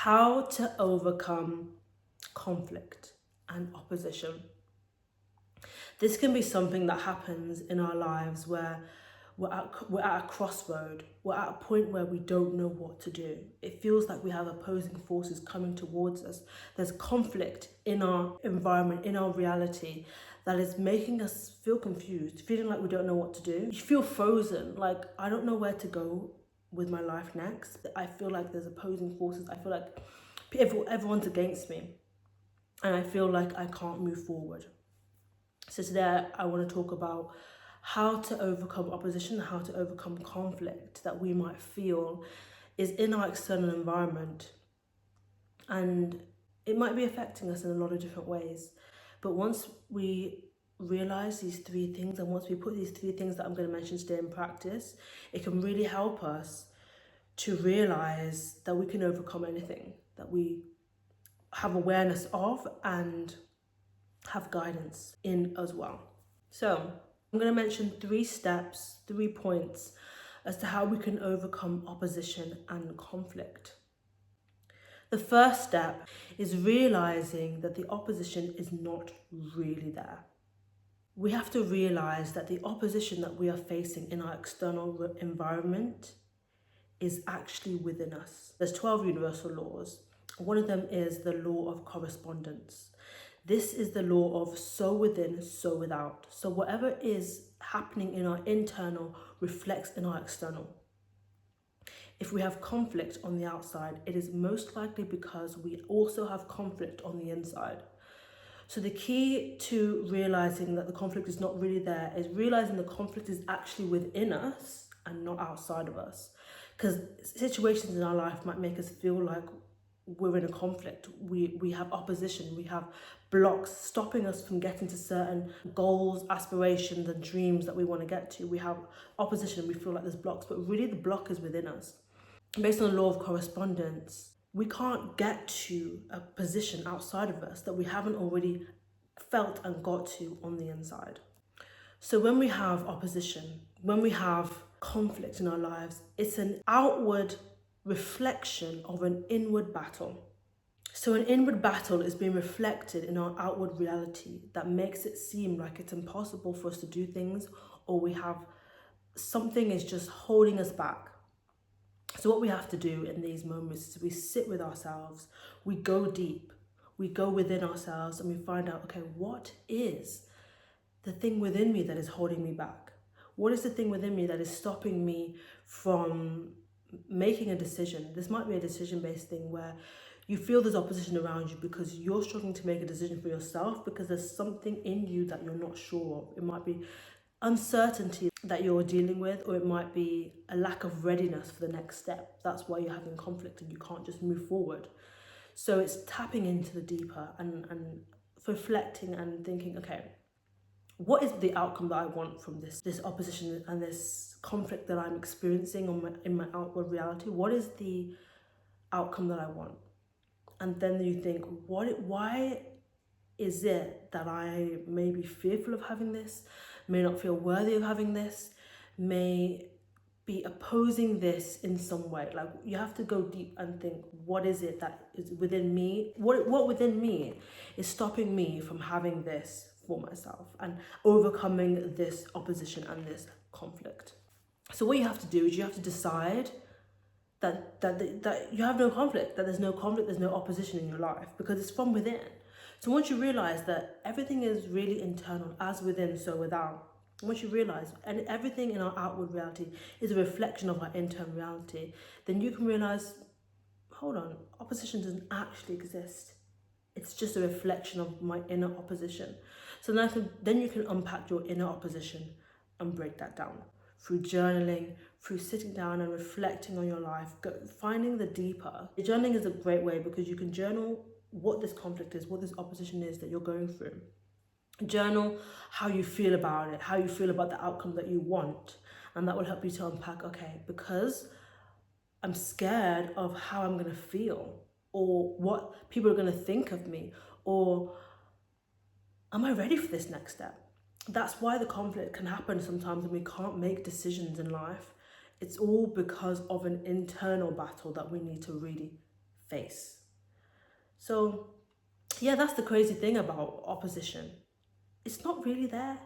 how to overcome conflict and opposition. This can be something that happens in our lives where we're at a crossroad. We're at a point where we don't know what to do. It feels like we have opposing forces coming towards us. There's conflict in our environment, in our reality, that is making us feel confused, feeling like we don't know what to do. You feel frozen, like I don't know where to go with my life next. I feel like there's opposing forces. I feel like everyone's against me, and I feel like I can't move forward. So today I want to talk about how to overcome opposition, how to overcome conflict that we might feel is in our external environment. And it might be affecting us in a lot of different ways. But once we realize these three things, and once we put these three things that I'm going to mention today in practice, it can really help us to realize that we can overcome anything that we have awareness of and have guidance in as well. So I'm going to mention 3 steps, 3 points as to how we can overcome opposition and conflict. The first step is realizing that the opposition is not really there. We have to realize that the opposition that we are facing in our external environment is actually within us. There's 12 universal laws. One of them is the law of correspondence. This is the law of so within, so without. So whatever is happening in our internal reflects in our external. If we have conflict on the outside, it is most likely because we also have conflict on the inside. So the key to realizing that the conflict is not really there is realizing the conflict is actually within us and not outside of us. Because situations in our life might make us feel like we're in a conflict. We have opposition, we have blocks stopping us from getting to certain goals, aspirations and dreams that we want to get to. We have opposition, we feel like there's blocks, but really the block is within us. Based on the law of correspondence, we can't get to a position outside of us that we haven't already felt and got to on the inside. So when we have opposition, when we have conflict in our lives, it's an outward reflection of an inward battle. So an inward battle is being reflected in our outward reality that makes it seem like it's impossible for us to do things, or we have something is just holding us back. So what we have to do in these moments is we sit with ourselves, we go deep, we go within ourselves and we find out, okay, what is the thing within me that is holding me back? What is the thing within me that is stopping me from making a decision? This might be a decision-based thing where you feel there's opposition around you because you're struggling to make a decision for yourself because there's something in you that you're not sure of. It might be uncertainty that you're dealing with, or it might be a lack of readiness for the next step. That's why you're having conflict and you can't just move forward. So it's tapping into the deeper and reflecting and thinking, okay, what is the outcome that I want from this opposition and this conflict that I'm experiencing in my outward reality? What is the outcome that I want? And then you think, why is it that I may be fearful of having this, may not feel worthy of having this, may be opposing this in some way? Like, you have to go deep and think, what is it that is within me? What within me is stopping me from having this for myself and overcoming this opposition and this conflict? So what you have to do is you have to decide that you have no conflict, that there's no conflict, there's no opposition in your life, because it's from within. So once you realize that everything is really internal, as within, so without, once you realize and everything in our outward reality is a reflection of our internal reality, then you can realize, hold on, opposition doesn't actually exist. It's just a reflection of my inner opposition. So then you can unpack your inner opposition and break that down through journaling, through sitting down and reflecting on your life, finding the deeper. Journaling is a great way because you can journal what this conflict is, what this opposition is that you're going through. Journal how you feel about it, how you feel about the outcome that you want, and that will help you to unpack, okay, because I'm scared of how I'm going to feel, or what people are going to think of me, or am I ready for this next step? That's why the conflict can happen sometimes and we can't make decisions in life. It's all because of an internal battle that we need to really face. So yeah, that's the crazy thing about opposition. It's not really there.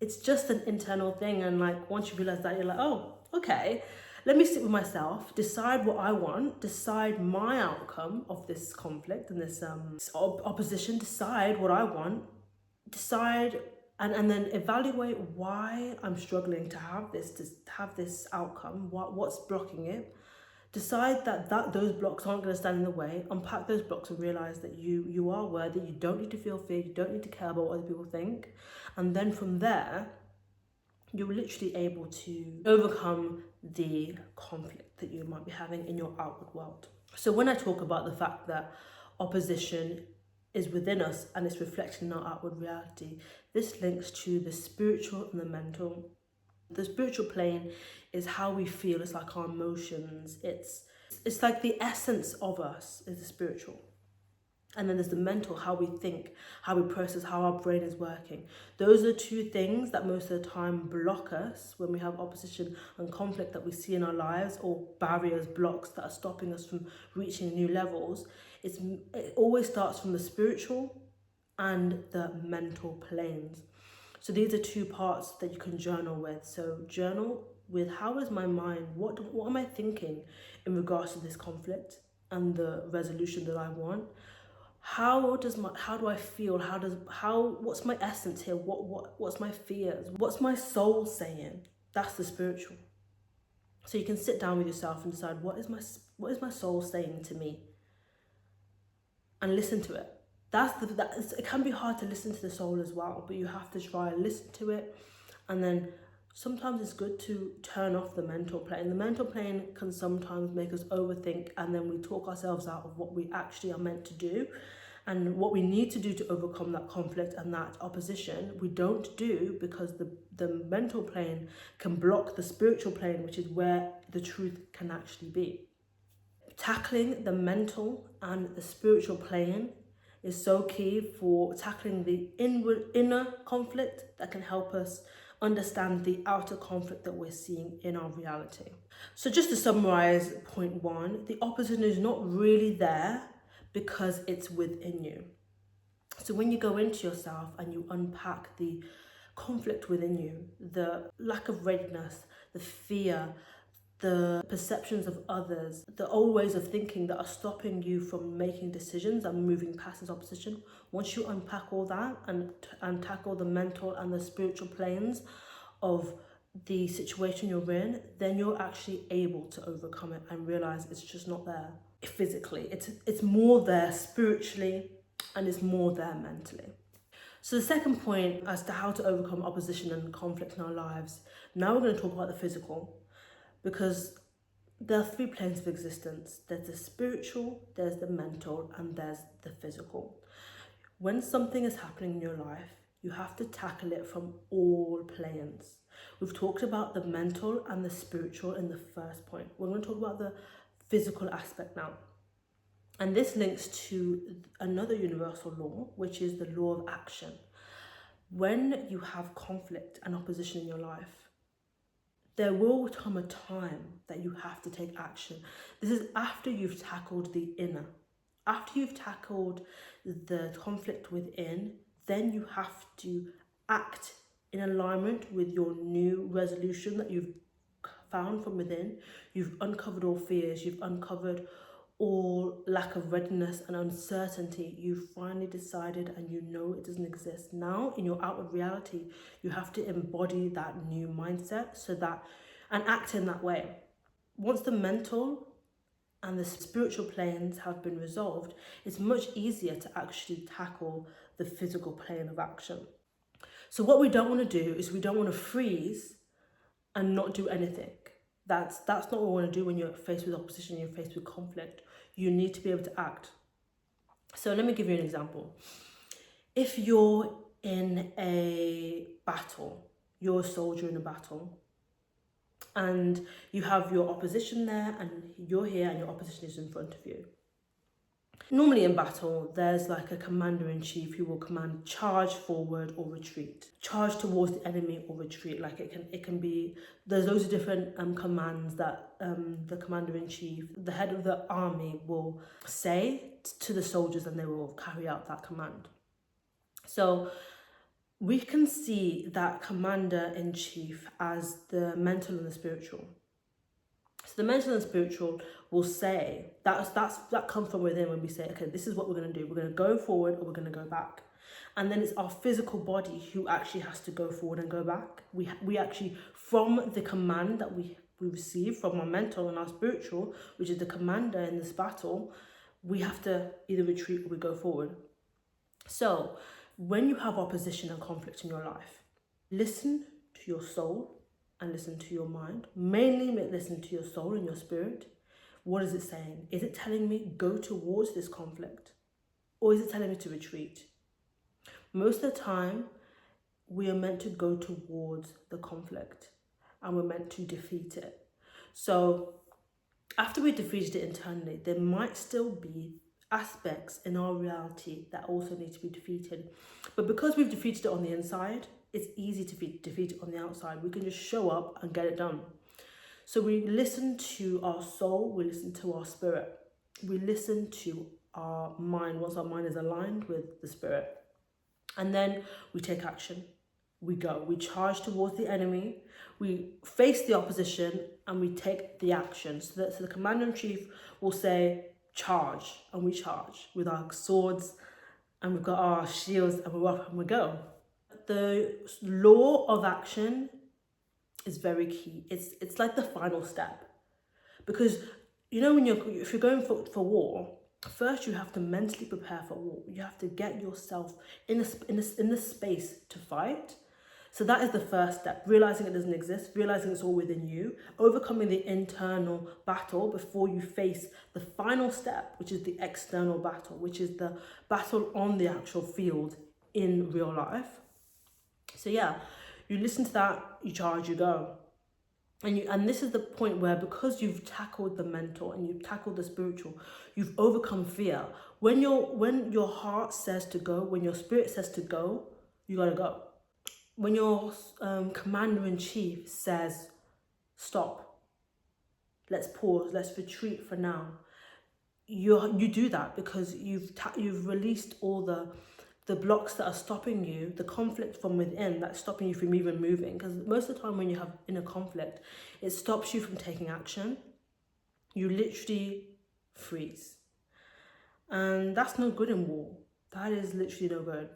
It's just an internal thing. And like once you realize that, you're like, oh, okay, let me sit with myself, decide what I want, decide my outcome of this conflict and this opposition, decide what I want, decide and then evaluate why I'm struggling to have this outcome, what's blocking it. Decide that those blocks aren't going to stand in the way. Unpack those blocks and realize that you are worthy. You don't need to feel fear. You don't need to care about what other people think. And then from there, you're literally able to overcome the conflict that you might be having in your outward world. So when I talk about the fact that opposition is within us and it's reflected in our outward reality, this links to the spiritual and the mental. The spiritual plane is how we feel. It's like our emotions. It's like the essence of us is the spiritual. And then there's the mental, how we think, how we process, how our brain is working. Those are two things that most of the time block us when we have opposition and conflict that we see in our lives, or barriers, blocks that are stopping us from reaching new levels. It always starts from the spiritual and the mental planes. So these are two parts that you can journal with. So journal with, how is my mind? What am I thinking in regards to this conflict and the resolution that I want? How do I feel? What's my essence here? What's my fears? What's my soul saying? That's the spiritual. So you can sit down with yourself and decide, what is my soul saying to me? And listen to it. It can be hard to listen to the soul as well, but you have to try and listen to it. And then sometimes it's good to turn off the mental plane. The mental plane can sometimes make us overthink, and then we talk ourselves out of what we actually are meant to do. And what we need to do to overcome that conflict and that opposition, we don't do, because the mental plane can block the spiritual plane, which is where the truth can actually be. Tackling the mental and the spiritual plane is so key for tackling the inner conflict that can help us understand the outer conflict that we're seeing in our reality. So just to summarize point one, the opposition is not really there because it's within you. So when you go into yourself and you unpack the conflict within you, the lack of readiness, the fear, the perceptions of others, the old ways of thinking that are stopping you from making decisions and moving past this opposition, once you unpack all that and tackle the mental and the spiritual planes of the situation you're in, then you're actually able to overcome it and realize it's just not there physically. It's more there spiritually, and it's more there mentally. So the second point as to how to overcome opposition and conflict in our lives, now we're going to talk about the physical, because there are three planes of existence. There's the spiritual, there's the mental, and there's the physical. When something is happening in your life, you have to tackle it from all planes. We've talked about the mental and the spiritual in the first point. We're going to talk about the physical aspect now. And this links to another universal law, which is the law of action. When you have conflict and opposition in your life, there will come a time that you have to take action. This is after you've tackled the inner. After you've tackled the conflict within, then you have to act in alignment with your new resolution that you've found from within. You've uncovered all fears, you've uncovered all lack of readiness and uncertainty. You've finally decided, and you know it doesn't exist. Now in your outward reality, you have to embody that new mindset and act in that way. Once the mental and the spiritual planes have been resolved, it's much easier to actually tackle the physical plane of action. So what we don't want to do is we don't want to freeze and not do anything. That's not what we want to do when you're faced with opposition, you're faced with conflict. You need to be able to act. So let me give you an example. If you're in a battle, you're a soldier in a battle, and you have your opposition there, and you're here, and your opposition is in front of you. Normally in battle, there's like a commander-in-chief who will command charge forward or retreat, charge towards the enemy or retreat. Like it can be, there's loads of different commands that the commander-in-chief, the head of the army, will say to the soldiers, and they will carry out that command. So we can see that commander-in-chief as the mental and the spiritual. So the mental and spiritual will say that comes from within when we say, okay, this is what we're going to do. We're going to go forward or we're going to go back. And then it's our physical body who actually has to go forward and go back. We actually, from the command that we receive from our mental and our spiritual, which is the commander in this battle, we have to either retreat or we go forward. So when you have opposition and conflict in your life, listen to your soul and listen to your mind. Mainly listen to your soul and your spirit. What is it saying? Is it telling me go towards this conflict? Or is it telling me to retreat? Most of the time, we are meant to go towards the conflict and we're meant to defeat it. So after we defeated it internally, there might still be aspects in our reality that also need to be defeated. But because we've defeated it on the inside, it's easy to defeat it on the outside. We can just show up and get it done. So we listen to our soul, we listen to our spirit, we listen to our mind once our mind is aligned with the spirit. And then we take action. We go, we charge towards the enemy, we face the opposition, and we take the action. So the commander-in-chief will say, charge, and we charge with our swords, and we've got our shields, and we're up and we go. The law of action is very key. It's like the final step, because you know if you're going for war, first you have to mentally prepare for war. You have to get yourself in the space to fight. So that is the first step, realizing it doesn't exist, realizing it's all within you, overcoming the internal battle before you face the final step, which is the external battle, which is the battle on the actual field in real life. So yeah, you listen to that, you charge, you go. And this is the point where, because you've tackled the mental and you've tackled the spiritual, you've overcome fear. When your heart says to go, when your spirit says to go, you gotta go. When your commander-in-chief says, stop, let's pause, let's retreat for now, you do that because you've released all the blocks that are stopping you, the conflict from within that's stopping you from even moving. Because most of the time when you have inner conflict, it stops you from taking action. You literally freeze. And that's no good in war. That is literally no good.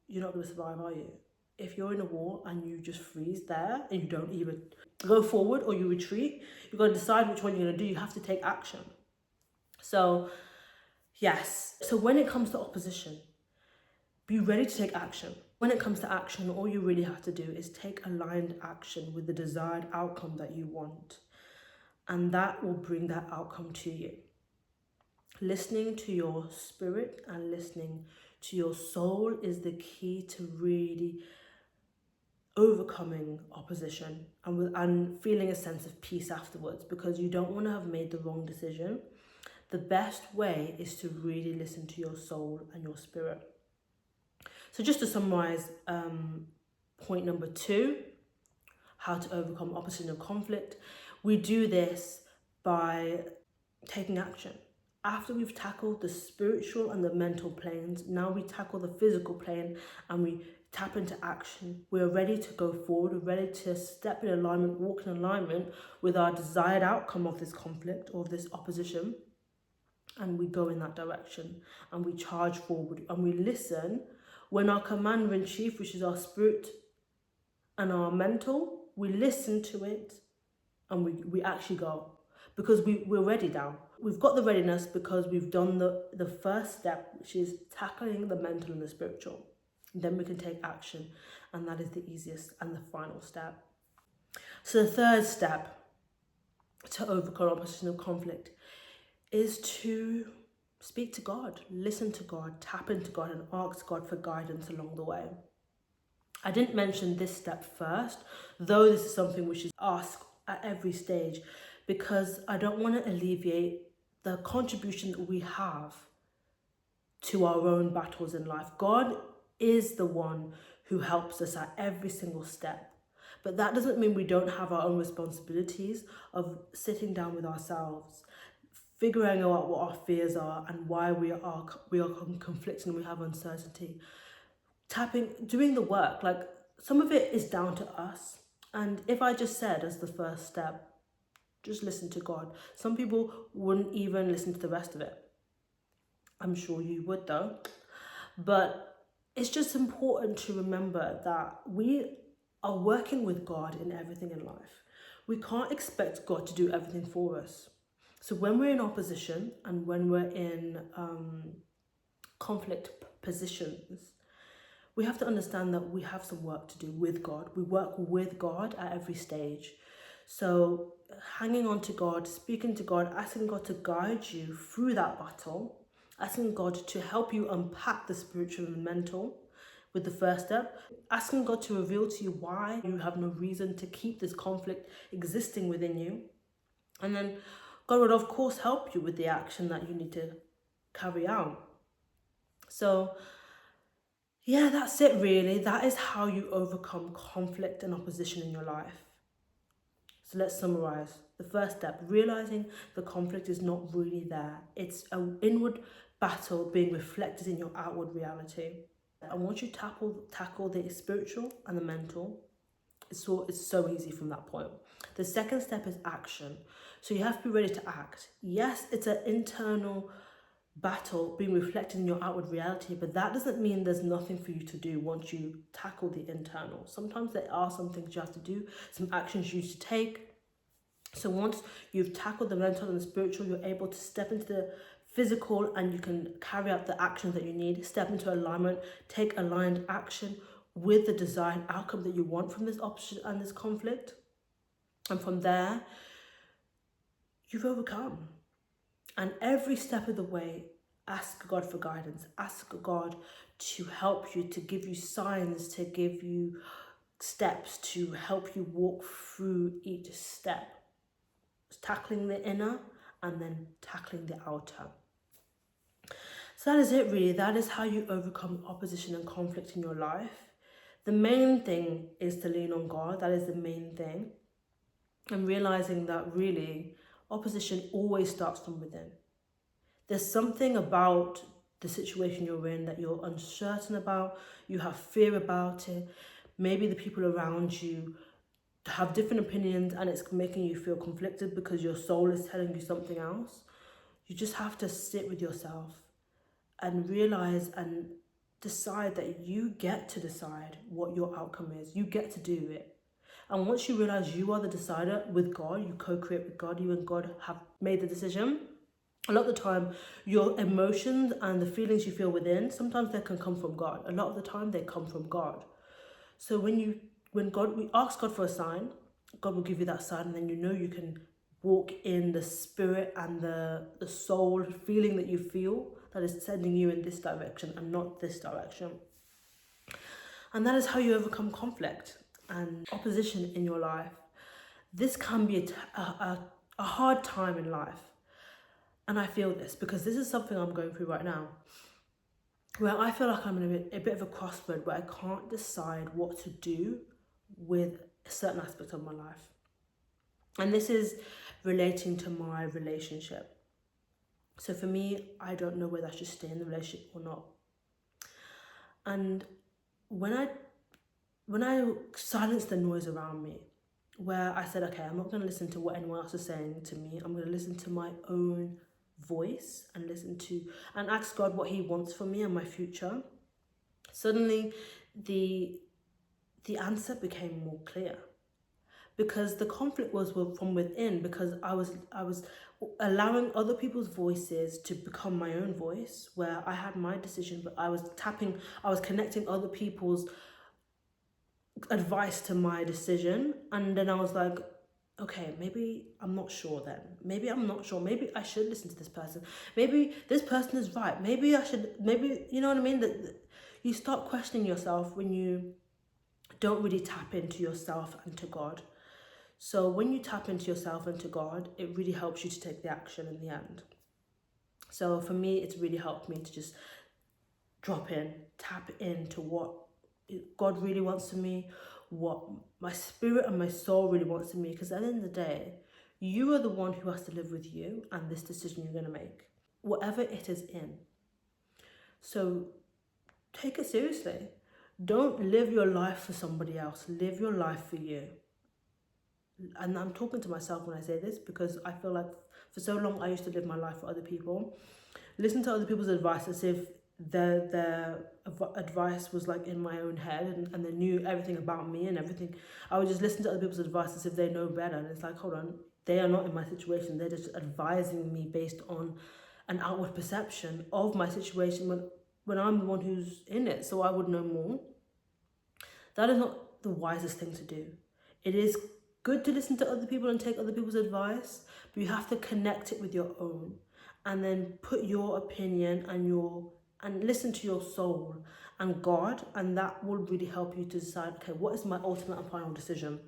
You're not going to survive, are you? If you're in a war and you just freeze there and you don't even go forward or you retreat, you've got to decide which one you're going to do. You have to take action. So, yes. So when it comes to opposition, be ready to take action. When it comes to action, all you really have to do is take aligned action with the desired outcome that you want. And that will bring that outcome to you. Listening to your spirit and listening to your soul is the key to really overcoming opposition and feeling a sense of peace afterwards, because you don't want to have made the wrong decision. The best way is to really listen to your soul and your spirit. So just to summarize, point number 2, how to overcome opposition and conflict. We do this by taking action. After we've tackled the spiritual and the mental planes, now we tackle the physical plane and we tap into action. We're ready to go forward. We're ready to step in alignment, walk in alignment with our desired outcome of this conflict or of this opposition. And we go in that direction and we charge forward and we listen when our commander-in-chief, which is our spirit and our mental, we listen to it and we actually go, because we're ready now. We've got the readiness because we've done the first step, which is tackling the mental and the spiritual. Then we can take action, and that is the easiest and the final step. So the third step to overcome opposition and conflict is to speak to God, listen to God, tap into God, and ask God for guidance along the way. I didn't mention this step first, though this is something we should ask at every stage, because I don't want to alleviate the contribution that we have to our own battles in life. God is the one who helps us at every single step. But that doesn't mean we don't have our own responsibilities of sitting down with ourselves, figuring out what our fears are and why we are conflicting and we have uncertainty. Doing the work, like some of it is down to us. And if I just said as the first step, just listen to God, some people wouldn't even listen to the rest of it. I'm sure you would though. But it's just important to remember that we are working with God in everything in life. We can't expect God to do everything for us. So when we're in opposition and when we're in conflict positions, we have to understand that we have some work to do with God. We work with God at every stage. So hanging on to God, speaking to God, asking God to guide you through that battle, asking God to help you unpack the spiritual and mental with the first step, asking God to reveal to you why you have no reason to keep this conflict existing within you. And then God would of course help you with the action that you need to carry out. So yeah, that's it really. That is how you overcome conflict and opposition in your life. So let's summarize. The first step, realizing the conflict is not really there. It's an inward battle being reflected in your outward reality. And once you tackle the spiritual and the mental, it's so easy from that point. The second step is action. So you have to be ready to act. Yes, it's an internal battle being reflected in your outward reality, but that doesn't mean there's nothing for you to do once you tackle the internal. Sometimes there are some things you have to do, some actions you should take. So once you've tackled the mental and the spiritual, you're able to step into the physical and you can carry out the actions that you need, step into alignment, take aligned action with the desired outcome that you want from this opposition and this conflict. And from there, you've overcome. And every step of the way, ask God for guidance. Ask God to help you, to give you signs, to give you steps, to help you walk through each step. Tackling the inner and then tackling the outer. So that is it really. That is how you overcome opposition and conflict in your life. The main thing is to lean on God. That is the main thing. And realizing that really opposition always starts from within. There's something about the situation you're in that you're uncertain about, you have fear about it. Maybe the people around you have different opinions and it's making you feel conflicted because your soul is telling you something else. You just have to sit with yourself and realize and decide that you get to decide what your outcome is. You get to do it. And once you realize you are the decider with God, you co-create with God, you and God have made the decision. A lot of the time, your emotions and the feelings you feel within, sometimes they can come from God. A lot of the time, they come from God. So when we ask God for a sign, God will give you that sign, and then you know you can walk in the spirit and the soul feeling that you feel that is sending you in this direction and not this direction. And that is how you overcome conflict and opposition in your life. This can be a hard time in life. And I feel this because this is something I'm going through right now, where I feel like I'm in a bit of a crossroad where I can't decide what to do with a certain aspect of my life. And this is relating to my relationship. So for me, I don't know whether I should stay in the relationship or not. And when I silenced the noise around me, where I said, okay, I'm not going to listen to what anyone else is saying to me. I'm going to listen to my own voice and and ask God what he wants for me and my future. Suddenly the answer became more clear, because the conflict was from within, because I was allowing other people's voices to become my own voice, where I had my decision, but I was connecting other people's advice to my decision. And then I was like, okay, maybe I'm not sure then. Maybe I'm not sure. Maybe I should listen to this person. Maybe this person is right. Maybe I should, you know what I mean? That you start questioning yourself when you don't really tap into yourself and to God. So when you tap into yourself and to God, it really helps you to take the action in the end. So for me, it's really helped me to just drop in, tap into what God really wants from me, what my spirit and my soul really wants from me. Because at the end of the day, you are the one who has to live with you and this decision you're going to make, whatever it is in. So take it seriously. Don't live your life for somebody else. Live your life for you. And I'm talking to myself when I say this, because I feel like for so long I used to live my life for other people. Listen to other people's advice as if their advice was like in my own head, and they knew everything about me and everything. I would just listen to other people's advice as if they know better. And it's like, hold on, they are not in my situation. They're just advising me based on an outward perception of my situation when I'm the one who's in it. So I would know more. That is not the wisest thing to do. It is good to listen to other people and take other people's advice, but you have to connect it with your own, and then put your opinion and listen to your soul and God, and that will really help you to decide, okay, what is my ultimate and final decision?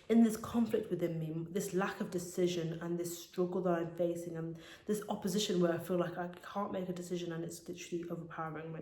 In this conflict within me, this lack of decision and this struggle that I'm facing, and this opposition where I feel like I can't make a decision and it's literally overpowering me.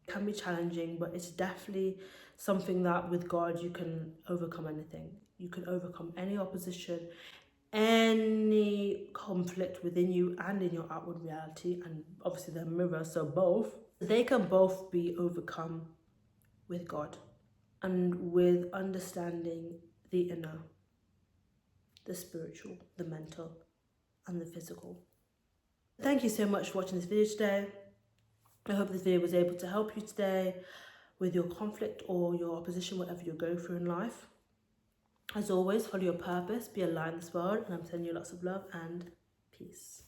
It can be challenging, but it's definitely something that with God you can overcome anything. You can overcome any opposition, any conflict within you and in your outward reality, and obviously the mirror, so both. They can both be overcome with God and with understanding the inner, the spiritual, the mental, and the physical. Thank you so much for watching this video today. I hope this video was able to help you today with your conflict or your opposition, whatever you're going through in life. As always, follow your purpose, be a light in this world, and I'm sending you lots of love and peace.